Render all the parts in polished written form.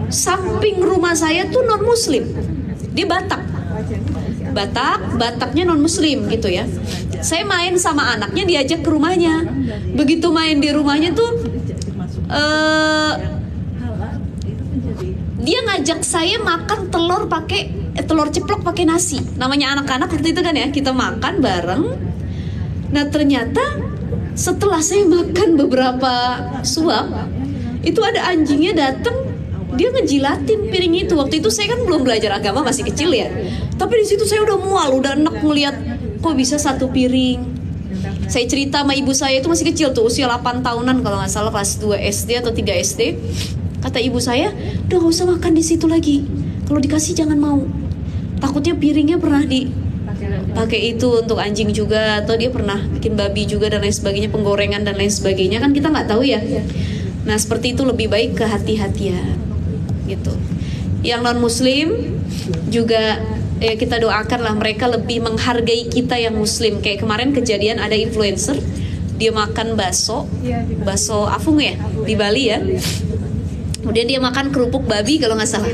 samping rumah saya tuh non muslim, dia Bataknya non muslim gitu ya. Saya main sama anaknya, diajak ke rumahnya. Begitu main di rumahnya tuh dia ngajak saya makan telur ceplok pakai nasi. Namanya anak-anak waktu itu kan ya, kita makan bareng. Nah ternyata setelah saya makan beberapa suap, itu ada anjingnya datang, dia ngejilatin piring itu. Waktu itu saya kan belum belajar agama, masih kecil ya. Tapi di situ saya udah mual, udah enak ngeliat kok bisa satu piring. Saya cerita sama ibu saya, itu masih kecil tuh, usia 8 tahunan kalau nggak salah, kelas 2 SD atau 3 SD. Kata ibu saya, udah gak usah makan di situ lagi. Kalau dikasih jangan mau. Takutnya piringnya pernah dipakai itu untuk anjing juga, atau dia pernah bikin babi juga dan lain sebagainya, penggorengan dan lain sebagainya, kan kita nggak tahu ya. Nah seperti itu lebih baik kehati-hatian gitu. Yang non muslim juga kita doakanlah mereka lebih menghargai kita yang muslim. Kayak kemarin kejadian ada influencer, dia makan bakso afung ya di Bali ya. Kemudian dia makan kerupuk babi kalau nggak salah,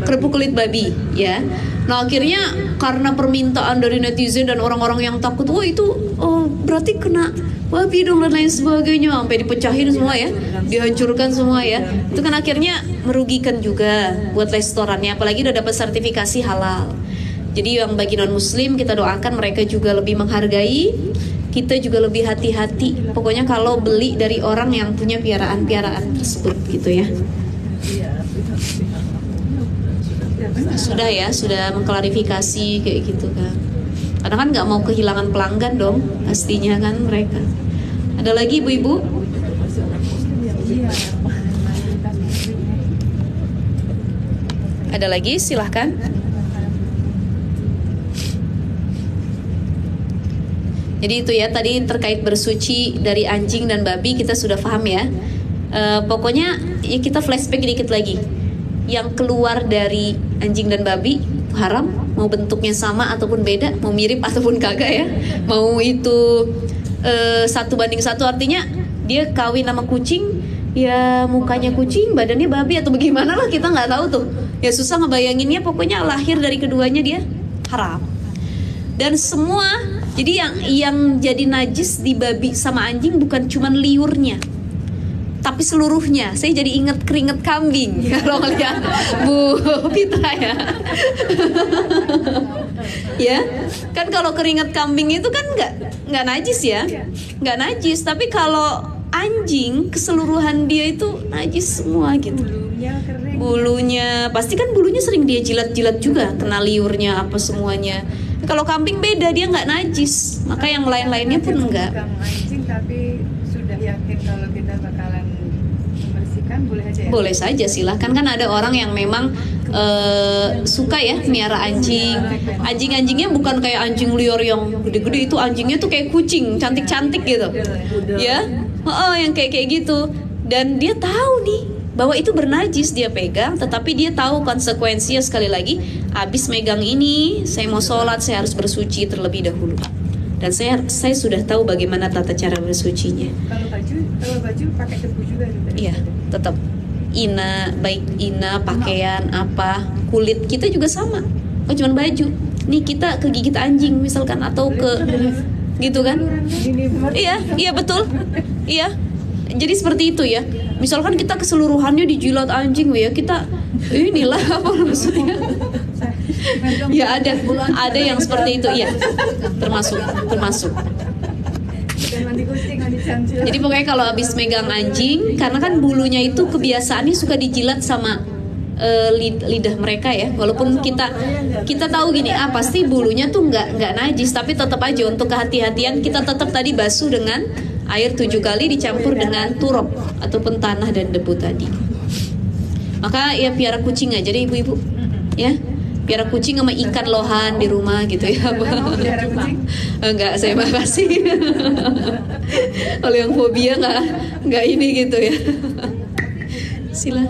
kerupuk kulit babi ya. Nah akhirnya karena permintaan dari netizen dan orang-orang yang takut, berarti kena babi dong dan lain sebagainya, sampai dipecahin semua ya, dihancurkan semua ya. Itu kan akhirnya merugikan juga buat restorannya, apalagi udah dapat sertifikasi halal. Jadi yang bagi non muslim kita doakan mereka juga lebih menghargai, kita juga lebih hati-hati. Pokoknya kalau beli dari orang yang punya piaraan-piaraan tersebut gitu ya. Sudah mengklarifikasi kayak gitu kan. Karena kan nggak mau kehilangan pelanggan dong, pastinya kan mereka. Ada lagi ibu-ibu? Ada lagi, silahkan. Jadi itu ya, tadi terkait bersuci dari anjing dan babi kita sudah paham ya. Pokoknya ya kita flashback dikit lagi. Yang keluar dari anjing dan babi haram, mau bentuknya sama ataupun beda, mau mirip ataupun kagak ya, mau itu 1:1, artinya dia kawin sama kucing, ya mukanya kucing, badannya babi atau bagaimana lah, kita nggak tahu tuh. Ya susah ngebayanginnya, pokoknya lahir dari keduanya dia haram. Dan semua, jadi yang jadi najis di babi sama anjing bukan cuma liurnya, tapi seluruhnya. Saya jadi inget keringet kambing kalau ngeliat Bu Fitra ya. Ya, kan kalau keringet kambing itu kan nggak najis ya, nggak najis. Tapi kalau anjing keseluruhan dia itu najis semua gitu. Bulunya, pasti kan bulunya sering dia jilat-jilat juga, kena liurnya apa semuanya. Kalau kambing beda, dia nggak najis, maka yang lain-lainnya pun enggak. Anjing tapi sudah yakin kalau kita bakalan membersihkan, boleh aja ya? Boleh saja, silahkan. Kan ada orang yang memang suka ya miara anjing. Anjing-anjingnya bukan kayak anjing liar yang gede-gede, itu anjingnya tuh kayak kucing, cantik-cantik gitu. Ya, yang kayak gitu. Dan dia tahu nih bahwa itu bernajis, dia pegang, tetapi dia tahu konsekuensinya. Sekali lagi, habis megang ini, saya mau sholat, saya harus bersuci terlebih dahulu. Dan saya sudah tahu bagaimana tata cara bersucinya. Kalau baju pakai debu juga? Iya, tetap. Baik ina, pakaian, apa, kulit kita juga sama. Oh, cuman baju. Nih kita kegigit anjing misalkan, atau gitu kan? Iya betul. Iya. Jadi seperti itu ya. Misalkan kita keseluruhannya dijilat anjing ya, kita inilah apa maksudnya? Ya ada yang seperti itu ya. Termasuk. Jadi pokoknya kalau habis megang anjing, karena kan bulunya itu kebiasaannya suka dijilat sama lidah mereka ya. Walaupun kita tahu gini, pasti bulunya tuh nggak najis, tapi tetap aja untuk kehati-hatian kita tetap tadi basuh dengan air 7 kali dicampur dengan turab ataupun tanah dan debu tadi. Maka ya piara kucing aja deh ibu-ibu ya, piara kucing sama ikan lohan di rumah gitu ya. Enggak, saya makasih. Kalau yang fobia nggak ini gitu ya. Sila.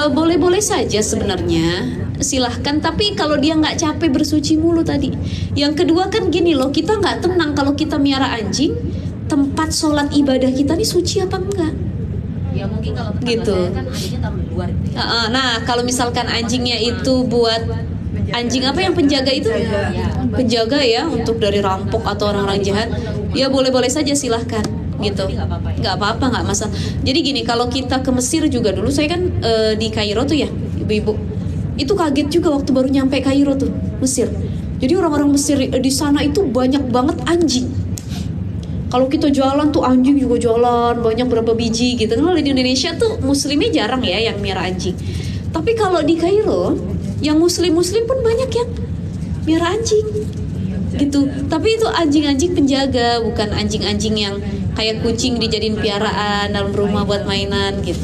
Boleh-boleh saja sebenarnya, silahkan. Tapi kalau dia nggak capek bersuci mulu tadi. Yang kedua kan gini loh, kita nggak tenang kalau kita miara anjing, tempat sholat ibadah kita nih suci apa enggak. Ya mungkin kalau tetangga Gitu. saya kan anjingnya taruh di luar gitu ya. Nah kalau misalkan anjingnya itu buat anjing apa yang penjaga itu? Penjaga ya, untuk dari rampok atau orang-orang jahat, ya boleh-boleh saja, silahkan gitu. Jadi nggak apa-apa ya? Nggak apa-apa, nggak masalah. Jadi gini, kalau kita ke Mesir juga dulu, saya kan di Kairo tuh ya, ibu-ibu. Itu kaget juga waktu baru nyampe Kairo tuh, Mesir. Jadi orang-orang Mesir di sana itu banyak banget anjing. Kalau kita jualan tuh anjing juga jualan, banyak berapa biji gitu. Kalau di Indonesia tuh muslimnya jarang ya yang miara anjing. Tapi kalau di Kairo, yang muslim-muslim pun banyak yang miara anjing gitu. Tapi itu anjing-anjing penjaga, bukan anjing-anjing yang kayak kucing dijadiin piaraan dalam rumah buat mainan gitu.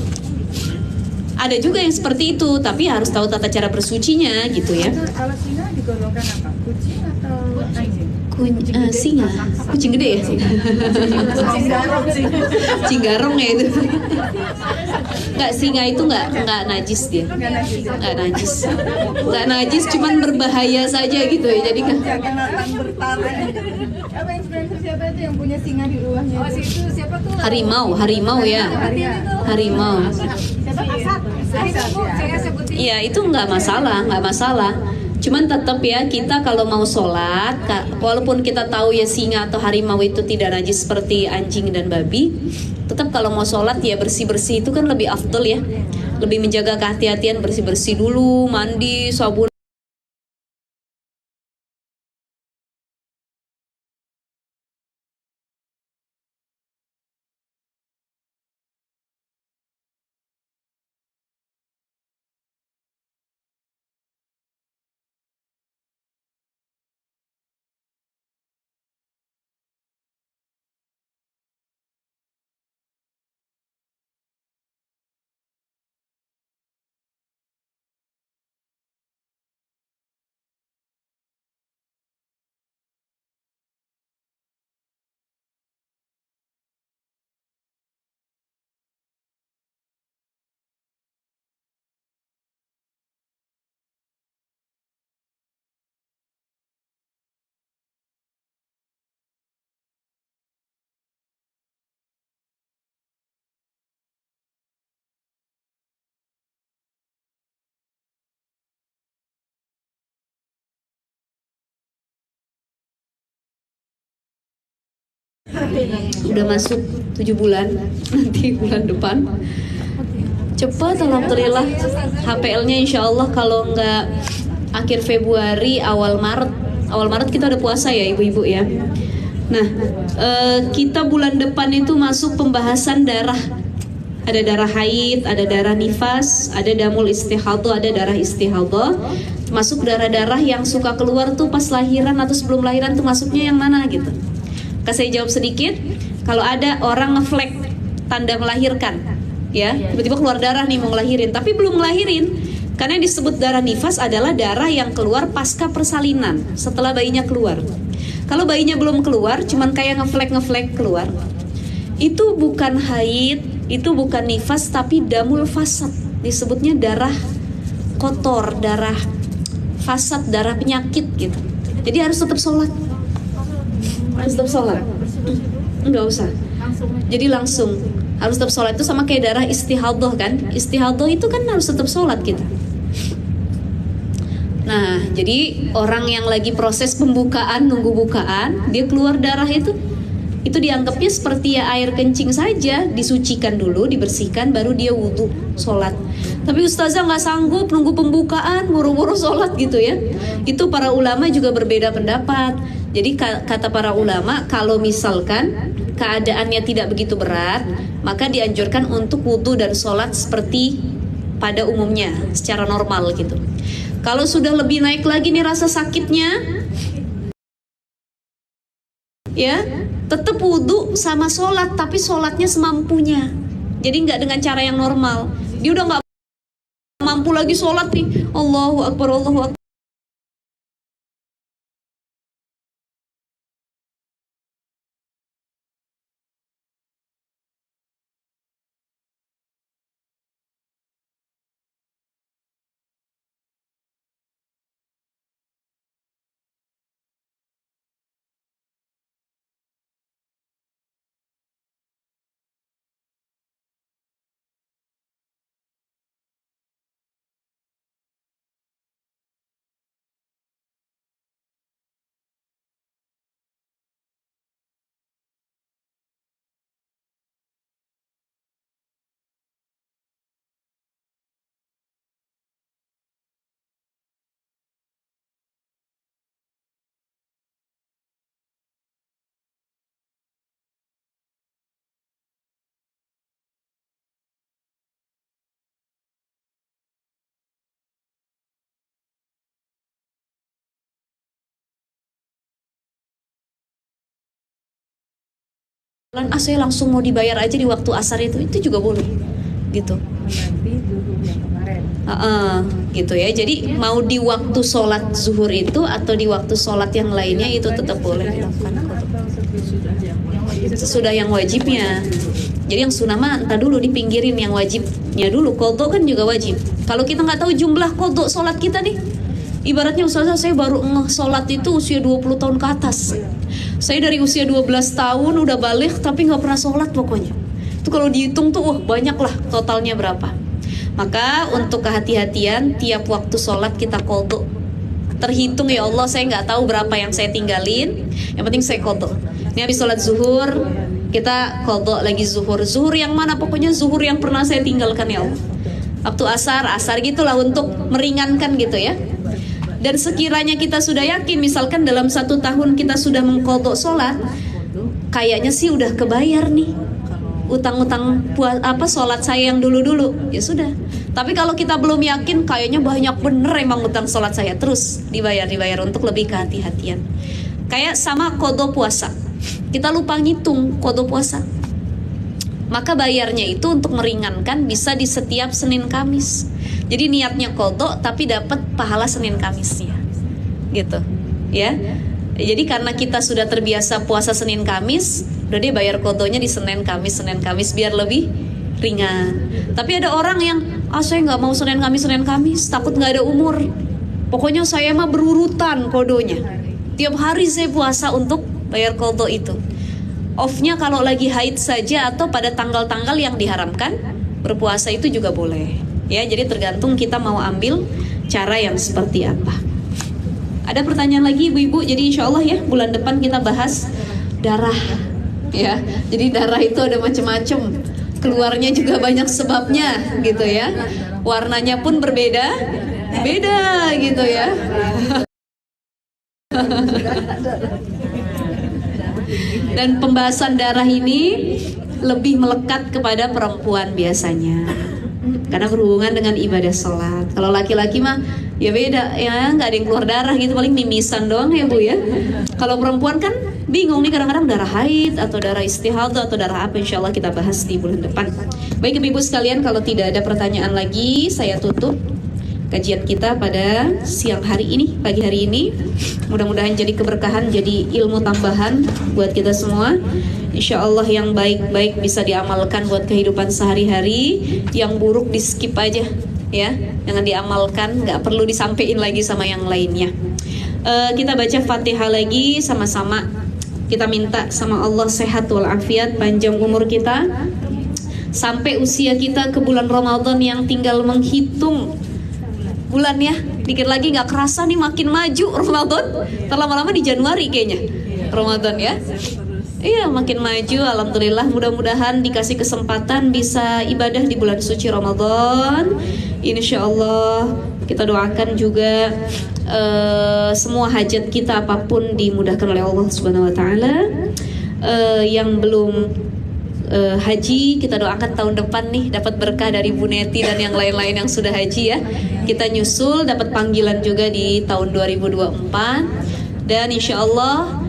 Ada juga yang seperti itu, tapi harus tahu tata cara bersucinya gitu ya. Kalau singa digolongkan apa? Kucing atau anjing? Singa, kucing gede ya? Kucing garong sih. Kucing garong ya itu. Nggak, singa itu nggak najis dia. Nggak najis, cuman berbahaya saja gitu ya. Jadi kan Jangan orang bertaring. Apa influencer siapa itu yang punya singa di rumahnya? Oh, itu siapa tuh? harimau ya. Harimau. Siapa? Asad ya. Saya sebutin. Iya, itu nggak masalah. Cuman tetap ya, kita kalau mau sholat, walaupun kita tahu ya singa atau harimau itu tidak najis seperti anjing dan babi, tetap kalau mau sholat ya bersih-bersih itu kan lebih afdol ya. Lebih menjaga kehati-hatian, bersih-bersih dulu, mandi, sabun. Udah masuk 7 bulan, nanti bulan depan. Cepat, alhamdulillah. HPL-nya insya Allah kalau nggak akhir Februari, awal Maret. Awal Maret kita udah puasa ya ibu-ibu ya. Nah, kita bulan depan itu masuk pembahasan darah. Ada darah haid, ada darah nifas, ada damul istihadhah, ada darah istihadhah. Masuk darah-darah yang suka keluar tuh pas lahiran atau sebelum lahiran tuh masuknya yang mana gitu. Saya jawab sedikit. Kalau ada orang ngeflek tanda melahirkan, ya tiba-tiba keluar darah nih mau ngelahirin, tapi belum ngelahirin, karena yang disebut darah nifas adalah darah yang keluar pasca persalinan, setelah bayinya keluar. Kalau bayinya belum keluar, cuman kayak ngeflek keluar, itu bukan haid, itu bukan nifas, tapi damul fasad, disebutnya darah kotor, darah fasad, darah penyakit gitu. Jadi harus tetap sholat. Harus tetap sholat. Enggak usah. Jadi langsung harus tetap sholat. Itu sama kayak darah istihadhah kan. Istihadhah itu kan harus tetap sholat kita. Nah, jadi orang yang lagi proses pembukaan, nunggu bukaan, dia keluar darah itu dianggapnya seperti ya air kencing saja. Disucikan dulu, dibersihkan, baru dia wudhu, sholat. Tapi ustazah nggak sanggup nunggu pembukaan, buru-buru sholat gitu ya. Itu para ulama juga berbeda pendapat. Jadi kata para ulama, kalau misalkan keadaannya tidak begitu berat, maka dianjurkan untuk wudhu dan sholat seperti pada umumnya, secara normal gitu. Kalau sudah lebih naik lagi nih rasa sakitnya, ya tetap wudhu sama sholat, tapi sholatnya semampunya. Jadi nggak dengan cara yang normal. Dia udah nggak mampu lagi sholat nih, Allahu Akbar. saya langsung mau dibayar aja di waktu asar itu juga boleh gitu. Berarti zuhur yang kemarin. Gitu ya. Jadi mau di waktu sholat zuhur itu atau di waktu sholat yang lainnya itu tetap boleh dilakukan qadha. Sesudah yang wajibnya. Jadi yang sunnah mah entah dulu dipinggirin, yang wajibnya dulu. Qadha kan juga wajib. Kalau kita nggak tahu jumlah qadha sholat kita nih, ibaratnya ustazah saya baru sholat itu usia 20 tahun ke atas. Saya dari usia 12 tahun udah balik tapi nggak pernah sholat pokoknya. Itu kalau dihitung tuh banyak lah totalnya berapa. Maka untuk kehati-hatian tiap waktu sholat kita qadha. Terhitung ya Allah, saya nggak tahu berapa yang saya tinggalin. Yang penting saya qadha. Ini habis sholat zuhur kita qadha lagi zuhur. Zuhur yang mana? Pokoknya zuhur yang pernah saya tinggalkan ya Allah. Waktu asar gitulah untuk meringankan gitu ya. Dan sekiranya kita sudah yakin, misalkan dalam 1 tahun kita sudah mengqadha sholat, kayaknya sih udah kebayar nih utang-utang sholat saya yang dulu-dulu, ya sudah. Tapi kalau kita belum yakin, kayaknya banyak bener emang utang sholat saya, terus dibayar untuk lebih kehati-hatian. Kayak sama qadha puasa, kita lupa ngitung qadha puasa, maka bayarnya itu untuk meringankan bisa di setiap Senin Kamis. Jadi niatnya qadha tapi dapat pahala Senin Kamisnya, gitu ya. Jadi karena kita sudah terbiasa puasa Senin Kamis, udah dia bayar qadhanya di Senin Kamis biar lebih ringan. Tapi ada orang yang saya nggak mau Senin Kamis, takut nggak ada umur. Pokoknya saya mah berurutan qadhanya. Tiap hari saya puasa untuk bayar qadha itu. Off-nya kalau lagi haid saja atau pada tanggal-tanggal yang diharamkan berpuasa itu juga boleh. Ya, jadi tergantung kita mau ambil cara yang seperti apa. Ada pertanyaan lagi ibu-ibu? Jadi insya Allah ya bulan depan kita bahas darah. Ya, jadi darah itu ada macam-macam. Keluarnya juga banyak sebabnya gitu ya. Warnanya pun beda gitu ya. Dan pembahasan darah ini lebih melekat kepada perempuan biasanya, karena berhubungan dengan ibadah sholat. Kalau laki-laki mah ya beda ya, nggak ada yang keluar darah gitu, paling mimisan doang ya Bu ya. Kalau perempuan kan bingung nih, kadang-kadang darah haid atau darah istihadah atau darah apa. Insya Allah kita bahas di bulan depan. Baik ibu-ibu sekalian, kalau tidak ada pertanyaan lagi saya tutup kajian kita pada siang hari ini, pagi hari ini. Mudah-mudahan jadi keberkahan, jadi ilmu tambahan buat kita semua. Insya Allah yang baik-baik bisa diamalkan buat kehidupan sehari-hari, yang buruk di skip aja ya, jangan diamalkan, nggak perlu disampaikan lagi sama yang lainnya. Kita baca Fatihah lagi sama-sama. Kita minta sama Allah sehat walafiat, panjang umur kita sampai usia kita ke bulan Ramadan yang tinggal menghitung bulan ya, dikit lagi nggak kerasa nih makin maju Ramadan. Terlama-lama di Januari kayaknya Ramadan ya. Iya makin maju, alhamdulillah. Mudah-mudahan dikasih kesempatan bisa ibadah di bulan suci Ramadan. Insya Allah kita doakan juga semua hajat kita apapun dimudahkan oleh Allah Subhanahu Wa Taala. Yang belum haji kita doakan tahun depan nih dapat berkah dari Bu Neti dan yang lain-lain yang sudah haji ya. Kita nyusul dapat panggilan juga di tahun 2024 dan insya Allah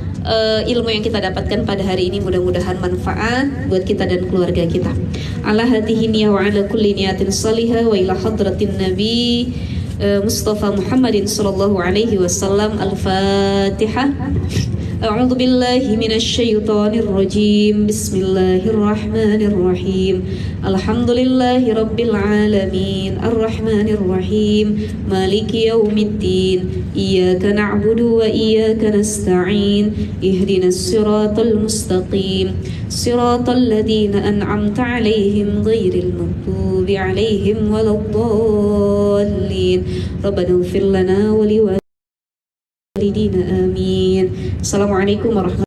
ilmu yang kita dapatkan pada hari ini mudah-mudahan manfaat buat kita dan keluarga kita. Ala hadhihi niyya wa ala kulli niyatin salihah wa ila hadratin nabi Mustafa Muhammadin sallallahu alaihi wasallam. Al-Fatihah. أعوذ بالله من الشيطان الرجيم بسم الله الرحمن الرحيم الحمد لله رب العالمين الرحمن الرحيم مالك يوم الدين إياك نعبد وإياك نستعين اهدنا الصراط المستقيم صراط الذين أنعمت عليهم غير المغضوب عليهم ولا الضالين ربنا اغفر لنا ولوالدينا آمين. Assalamualaikum warahmatullahi wabarakatuh.